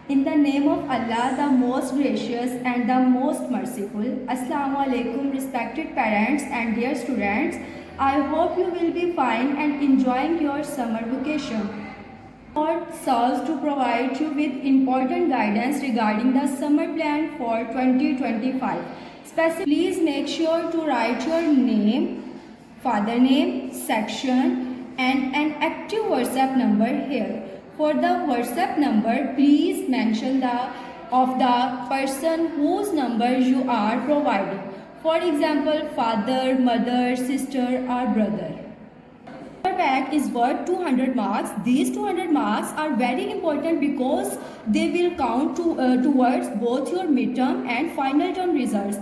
In the name of Allah, the most gracious and the most merciful. Assalamu alaikum, respected parents and dear students. I hope you will be fine and enjoying your summer vacation. Lord serves to provide you with important guidance regarding the summer plan for 2025. Please make sure to write your name, father name, section and an active WhatsApp number here. For the WhatsApp number, please mention the person whose number you are providing. For example, father, mother, sister or brother. Summer pack is worth 200 marks. These 200 marks are very important because they will count towards both your midterm and final term results.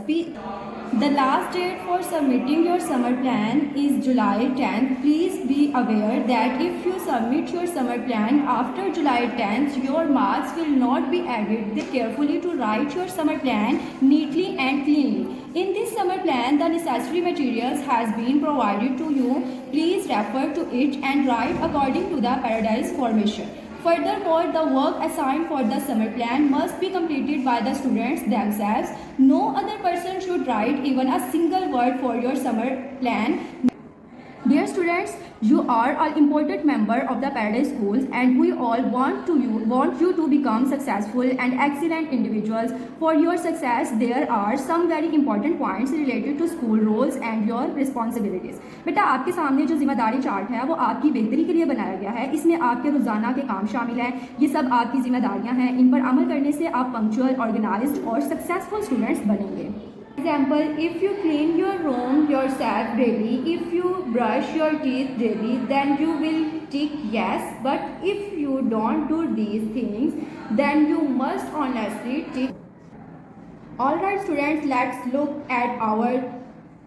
The last date for submitting your summer plan is July 10th. Please be aware that if you submit your summer plan after July 10th, your marks will not be added. They carefully to write your summer plan neatly and cleanly. In this summer plan, the necessary materials has been provided to you. Please refer to it and write according to the Paradise formation. Furthermore, the work assigned for the summer plan must be completed by the students themselves. No other person should write even a single word for your summer plan. Dear students, you are an important member of the Paradise Schools and we all want you to become successful and excellent individuals. For your success, there are some very important points related to school roles and your responsibilities. बेटा आपके सामने जो जिम्मेदारी chart है वो आपकी बेहतरी के लिए बनाया गया है. इसमें आपके रोज़ाना के काम शामिल हैं. ये सब आपकी जिम्मेदारियां हैं. इन पर अमल करने से आप पंक्चुअल, ऑर्गेनाइज्ड और सक्सेसफुल स्टूडेंट्स बनेंगे. Example, if you clean your room yourself daily, if you brush your teeth daily, then you will tick yes. But if you don't do these things, then you must honestly tick. Alright students, let's look at our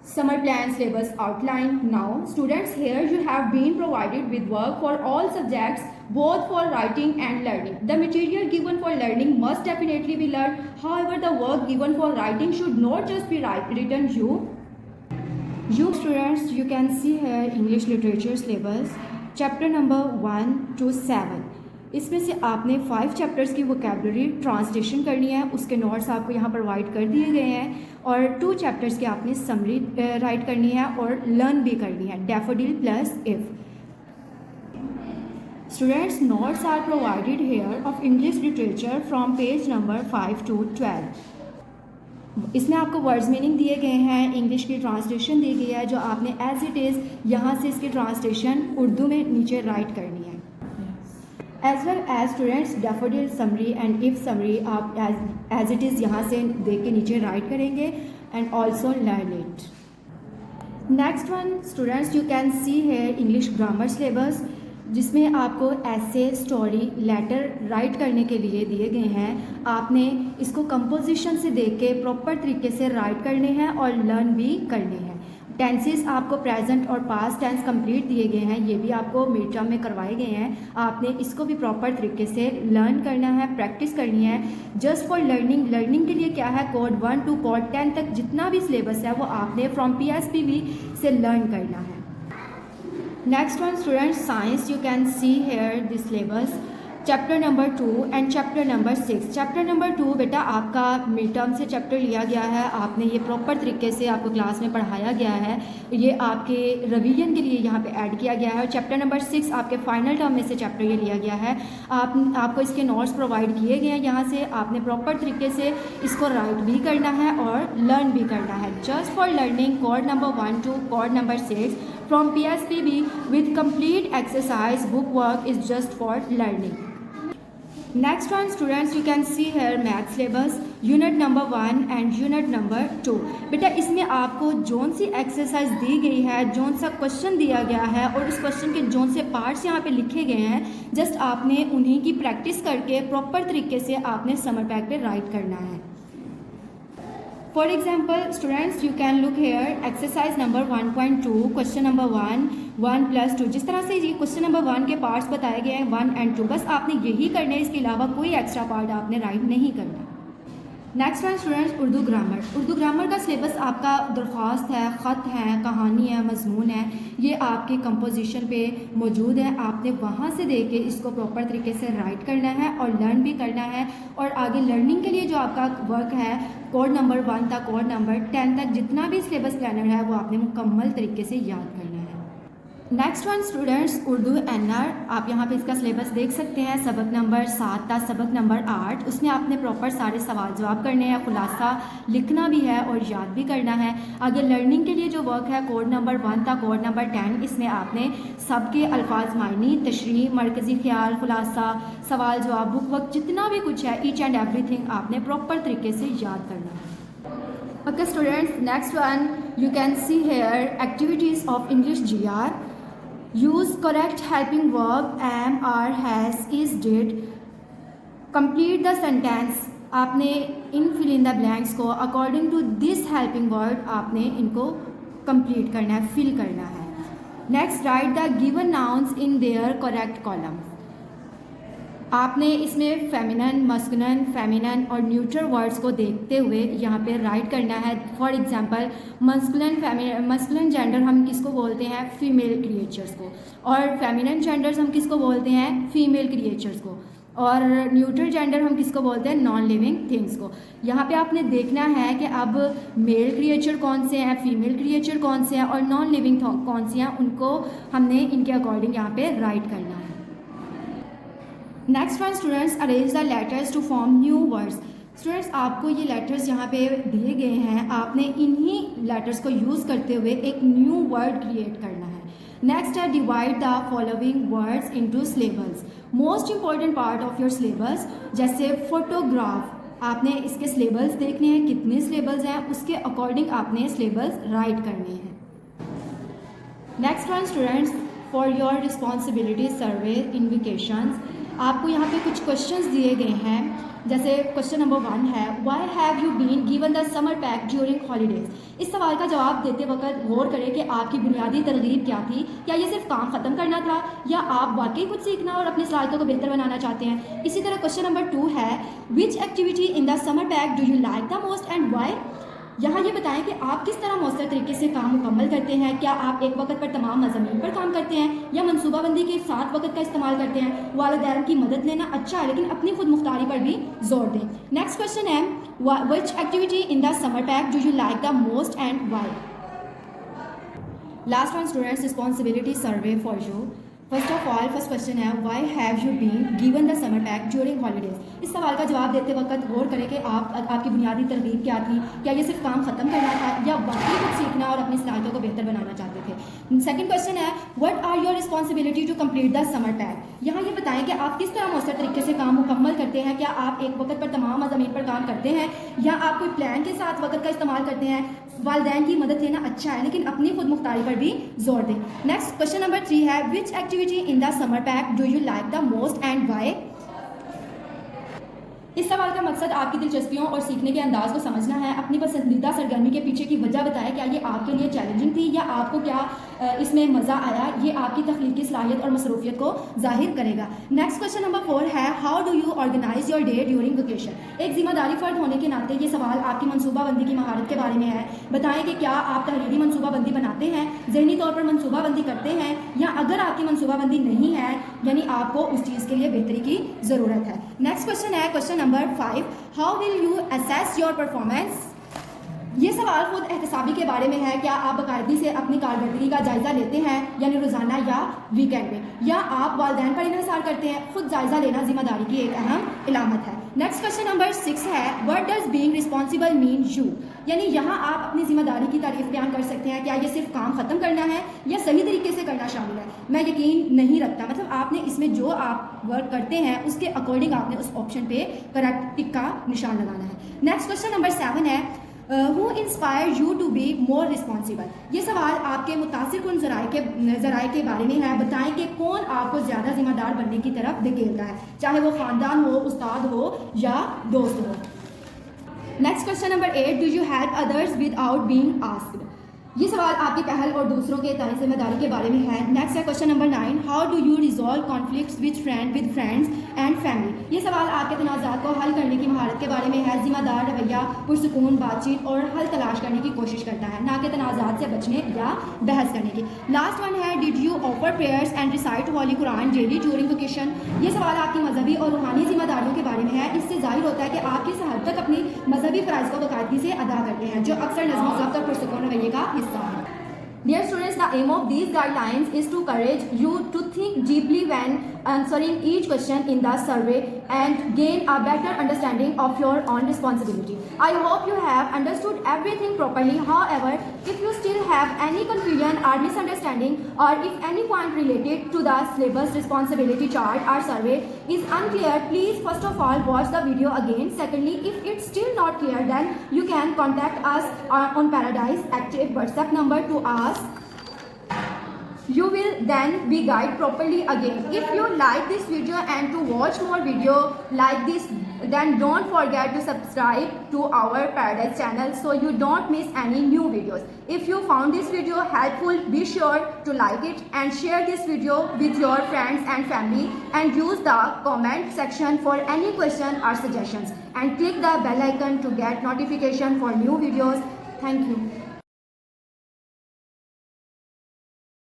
summer plan syllabus outline now. Students, here you have been provided with work for all subjects, both for writing and learning. The material given for learning must definitely be learned. However, the work given for writing should not just be written. You students, you can see here English literature syllabus, chapter number 1 to 7. इसमें से आपने 5 chapters की vocabulary translation करनी है. उसके notes आपको यहाँ provide कर दिए गए हैं और 2 चैप्टर्स की आपने समरी राइट करनी है और लर्न भी करनी है. Daffodil plus if. Students, notes are provided here of English literature from page number 5 to 12. इसमें आपको वर्ड्स मीनिंग दिए गए हैं, इंग्लिश की ट्रांसलेशन दी गई है जो आपने एज इट इज़ यहाँ से इसकी ट्रांसलेशन उर्दू में नीचे राइट करनी है. As well as students daffodil summary and if summary आप एज इट इज़ यहाँ से देख के नीचे राइट करेंगे and also learn it. Next one students, you can see here English grammar syllabus जिसमें आपको ऐसे, स्टोरी, लेटर राइट करने के लिए दिए गए हैं. आपने इसको कंपोजिशन से देख के प्रॉपर तरीके से राइट करने हैं और लर्न भी करने हैं. टेंसेस आपको प्रेजेंट और पास्ट टेंस कंप्लीट दिए गए हैं. ये भी आपको मिड टर्म में करवाए गए हैं. आपने इसको भी प्रॉपर तरीके से लर्न करना है, प्रैक्टिस करनी है. जस्ट फॉर लर्निंग के लिए क्या है, कोड 1 to कोड 10 तक जितना भी सिलेबस है वो आपने फ्रॉम PSPB से लर्न करना है. Next one students, science, you can see here this syllabus chapter number 2 and chapter number 6. Chapter number 2 बेटा आपका मिड टर्म से चैप्टर लिया गया है. आपने ये प्रॉपर तरीके से आपको क्लास में पढ़ाया गया है. ये आपके रिवीजन के लिए यहाँ पे ऐड किया गया है. और चैप्टर नंबर 6 आपके फाइनल टर्म में से चैप्टर ये लिया गया है. आपको इसके नोट्स प्रोवाइड किए गए हैं. यहाँ से आपने प्रॉपर तरीके से इसको राइट भी करना है और लर्न भी करना है. Just for learning code number 1 to code number 6 from PSPB with complete exercise book work is just for learning. Next one students, you can see here math syllabus unit number 1 and unit number 2. बेटा इसमें आपको zone सी exercise दी गई है, zone सा question दिया गया है और उस क्वेश्चन के जोन से पार्ट्स यहाँ पे लिखे गए हैं. जस्ट आपने उन्हीं की प्रैक्टिस करके प्रॉपर तरीके से आपने समर पैक पे राइट करना है. For example, students, you can look here exercise number 1.2 question number 1 plus 2. जिस तरह से ये क्वेश्चन नंबर 1 के पार्ट्स बताए गए हैं 1 and 2, बस आपने यही करना है. इसके अलावा कोई एक्स्ट्रा पार्ट आपने राइट नहीं करना. Next one students, Urdu grammar. Urdu grammar का सिलेबस आपका दरख्वास्त है, ख़त है, कहानी है, मजमून है, ये आपके कंपोजिशन पे मौजूद है। आपने वहाँ से देख के इसको प्रॉपर तरीके से राइट करना है और लर्न भी करना है। और आगे लर्निंग के लिए जो आपका वर्क है, कोड नंबर 1 तक कोड नंबर 10 तक जितना भी सिलेबस प्लानर है वो आपने मुकम्मल तरीके से याद करना है। Next one students, Urdu NR. आप यहाँ पे इसका सिलेबस देख सकते हैं। सबक नंबर 7 था सबक नंबर 8, उसमें आपने प्रॉपर सारे सवाल जवाब करने हैं, खुलासा लिखना भी है और याद भी करना है। आगे लर्निंग के लिए जो वर्क है, कोड नंबर 1 था कोड नंबर 10, इसमें आपने सबके अल्फाज, मायनी, तशरीह, मरकज़ी ख्याल, खुलासा, सवाल जवाब, बुक वक्त जितना भी कुछ है, ईच एंड एवरीथिंग आपने प्रॉपर तरीके से याद करना है। Okay students, next one you can see here activities of English GR। Use correct helping verb am, are, has, is, did. Complete the sentence. आपने इन fill in the blanks को according to this helping word आपने इनको complete करना है, fill करना है। Next, write the given nouns in their correct column. आपने इसमें फेमिनन, मस्कुलिन, फेमिनन और न्यूट्रल वर्ड्स को देखते हुए यहाँ पे राइट करना है। फॉर एग्जांपल मस्कुलिन जेंडर हम किसको बोलते हैं, फीमेल क्रिएचर्स को, और फेमिनन जेंडर्स हम किसको बोलते हैं, फीमेल क्रिएचर्स को, और न्यूट्रल जेंडर हम किसको बोलते हैं, नॉन लिविंग थिंग्स को। यहाँ पे आपने देखना है कि अब मेल क्रिएचर कौन से हैं, फीमेल क्रिएचर कौन से हैं और नॉन लिविंग कौन सी हैं, उनको हमने इनके अकॉर्डिंग यहाँ पे राइट करना है। Next one students, arrange the letters to form new words. Students, आपको ये लेटर्स यहाँ पे दिए गए हैं, आपने इन्हीं लेटर्स को यूज़ करते हुए एक न्यू वर्ड क्रिएट करना है। नेक्स्ट है divide the following words into syllables. Most important part of your syllabus, जैसे फोटोग्राफ, आपने इसके सिलेबल्स देखने हैं, कितने सिलेबल्स हैं, उसके अकॉर्डिंग आपने सिलेबल्स राइट करने हैं। Next one students, for your responsibility survey invocations, आपको यहाँ पे कुछ क्वेश्चंस दिए गए हैं। जैसे क्वेश्चन नंबर 1 है, why have you been given the summer pack during holidays. इस सवाल का जवाब देते वक्त गौर करें कि आपकी बुनियादी तरगीब क्या थी। क्या ये सिर्फ काम ख़त्म करना था या आप वाकई कुछ सीखना और अपनी सलाहियतों को बेहतर बनाना चाहते हैं। इसी तरह क्वेश्चन नंबर 2 है, which activity in the summer pack do you like the most and why. यहाँ ये बताएं कि आप किस तरह मौसर तरीके से काम मुकम्मल करते हैं। क्या आप एक वक्त पर तमाम मज़ामीन पर काम करते हैं या मनसूबाबंदी के साथ वक्त का इस्तेमाल करते हैं। वालिदैन की मदद लेना अच्छा है, लेकिन अपनी खुद मुख्तारी पर भी जोर दें। नेक्स्ट क्वेश्चन है, which activity in the summer pack do you like the most and why. Last one students, responsibility survey for you. First of all, first question है, why have you been given the summer pack during holidays. इस सवाल का जवाब देते वक्त गौर करें कि आपकी बुनियादी तरगीब क्या थी। क्या ये सिर्फ काम ख़त्म करना था या वाकई कुछ सीखना और अपनी सलाहियतों को बेहतर बनाना चाहते थे। सेकंड क्वेश्चन है, what are your responsibility to complete the summer pack. यहाँ ये बताएं कि आप किस तरह मौसर तरीके से काम मुकम्मल करते हैं। क्या आप एक वक्त पर तमाम मज़ामीन पर काम करते हैं या आप कोई प्लान के साथ वक्त का इस्तेमाल करते हैं। वालिदैन की मदद लेना अच्छा है, लेकिन अपनी खुद मुख्तारी पर भी जोर दें। नेक्स्ट क्वेश्चन नंबर 3 है, which activity in the summer pack do you like the most and why. इस सवाल का मकसद आपकी दिलचस्पियों और सीखने के अंदाज को समझना है। अपनी पसंदीदा सरगर्मी के पीछे की वजह बताएं। क्या ये आपके लिए चैलेंजिंग थी या आपको क्या इसमें मज़ा आया। ये आपकी तख्लीकी सलाहियत और मसरूफियत को जाहिर करेगा। नेक्स्ट क्वेश्चन नंबर 4 है, how do you organise your day during vacation. एक जिम्मेदारी फ़र्द होने के नाते ये सवाल आपकी मनसूबाबंदी की महारत के बारे में है। बताएं कि क्या आप तहरीरी मनसूबाबंदी बनाते हैं, जहनी तौर पर मनसूबाबंदी करते हैं, या अगर आपकी मनसूबाबंदी नहीं है यानी आपको उस चीज़ के लिए बेहतरी की ज़रूरत है। नेक्स्ट क्वेश्चन है question number 5, how will you assess your performance. ये सवाल खुद एहतसाबी के बारे में है। क्या आप बाकायदगी से अपनी कारकर्दगी का जायज़ा लेते हैं, यानी रोज़ाना या वीकेंड में, या आप वालिदैन पर इन्हिसार करते हैं। खुद जायज़ा लेना जिम्मेदारी की एक अहम इलामत है। नेक्स्ट क्वेश्चन नंबर 6 है, what does being responsible mean you. यानी यहाँ आप अपनी जिम्मेदारी की तारीफ बयान कर सकते हैं। क्या ये सिर्फ काम ख़त्म करना है या सही तरीके से करना शामिल है। मैं यकीन नहीं रखता, मतलब आपने इसमें जो आप वर्क करते हैं उसके अकॉर्डिंग आपने उस ऑप्शन पे करेक्ट टिक का निशान लगाना है। नेक्स्ट क्वेश्चन नंबर 7 है, who inspire you to be more responsible. ये सवाल आपके मुतासिर कुन ज़राए के बारे में है। बताएं कि कौन आपको ज़्यादा जिम्मेदार बनने की तरफ धकेलता है, चाहे वो ख़ानदान हो, उस्ताद हो या दोस्त हो। Next question number 8, do you help others without being asked. ये सवाल आपकी पहल और दूसरों के तय जिम्मेदारी के बारे में है। नेक्स्ट है question number 9, how do you resolve conflicts with friends and family. ये सवाल आपके तनाज़ात को हल करने की महारत तनाज़ात के बारे में है, ज़िम्मेदार रवैया, पुरसुकून बातचीत और हल तलाश करने की कोशिश करता है, ना कि तनाज़ात से बचने या बहस करने की। लास्ट वन है, did you offer prayers and recite Holi Quran daily during vacation. ये सवाल आपकी मजहबी और रूहानी जिम्मेदारियों के बारे में है। इससे जाहिर होता है कि आप किस हद तक अपनी मजहबी फ़राइज़ को बाकायदगी से अदा करते हैं, जो अक्सर नज़्म ज़ब्त और पुरसुकून रवैये का हिस्सा है। Dear students, the aim of these guidelines is to encourage you to think deeply when answering each question in the survey and gain a better understanding of your own responsibility. I hope you have understood everything properly. However, if you still have any confusion or misunderstanding, or if any point related to the syllabus responsibility chart or survey is unclear, please first of all watch the video again. Secondly, if it's still not clear, then you can contact us on Paradise Active WhatsApp number to ask. You will then be guided properly again. If you like this video and to watch more video like this, then don't forget to subscribe to our Paradise channel so you don't miss any new videos. If you found this video helpful, be sure to like it and share this video with your friends and family, and use the comment section for any question or suggestions, and click the bell icon to get notification for new videos. Thank you.